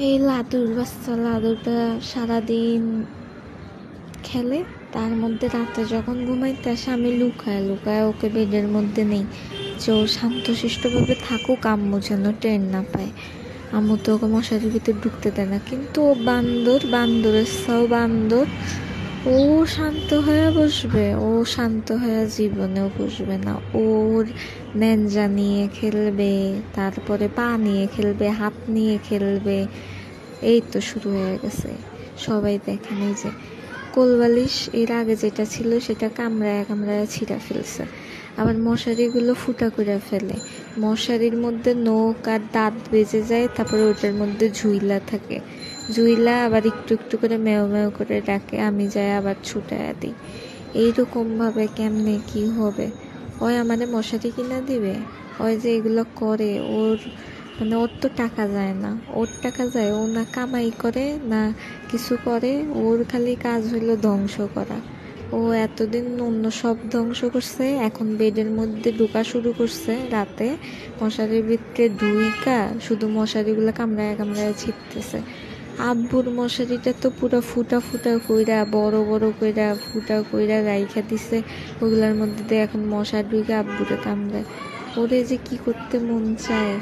এই লাদুর বাচ্চা লাদুটা সারাদিন খেলে, তার মধ্যে রাতে যখন ঘুমাইতে আসে আমি লুকায় লুকায় ওকে বেডের মধ্যে নেই, যে ও শান্তশিষ্টভাবে থাকুক, আম্মু যেন টের না পায়। আম্মু তো ওকে মশারির ভিতর ঢুকতে দেয় না, কিন্তু ও বান্দর, বান্দরের সাও বান্দর। ও শান্ত হয়ে বসবে, ও শান্ত হয়ে জীবনেও বসবে না। ওর ন্যাঞ্জা নিয়ে খেলবে, তারপরে পা নিয়ে খেলবে, হাত নিয়ে খেলবে। এই তো শুরু হয়ে গেছে। সবাই দেখেন, এই যে কোলবালিশ এর আগে যেটা ছিল সেটা কামড়ায় কামড়ায় ছিঁড়া ফেলছে, আবার মশারিগুলো ফুটা করে ফেলে, মশারির মধ্যে নখ আর দাঁত বেজে যায়, তারপরে ওটার মধ্যে ঝুইলা থাকে, ঝুইলা আবার একটু একটু করে মেও মেও করে ডাকে, আমি যাই আবার ছুটাইয়া দিই। এইরকমভাবে কেমনে কি হবে? ওই আমাদের মশারি কিনা দিবে? ওই যে এগুলো করে, ওর মানে ওর তো টাকা যায় না, ওর টাকা যায়, ও না কামাই করে না কিছু করে, ওর খালি কাজ হইলো ধ্বংস করা। ও এতদিন অন্য সব ধ্বংস করছে, এখন বেডের মধ্যে ঢোকা শুরু করছে রাতে, মশারির ভিতরে ঢুইকা শুধু মশারিগুলো কামড়ায় কামড়ায় ছিটতেছে। আব্বুর মশারিটা তো পুরো ফুটা ফুটা কইরা, বড় বড় কইরা ফুটা কইরা রাইখা দিছে, ওগুলার মধ্যে দিয়ে এখন মশা ঢুকে আব্বুরে কামড়ায়। ওরে যে কি করতে মন চায়।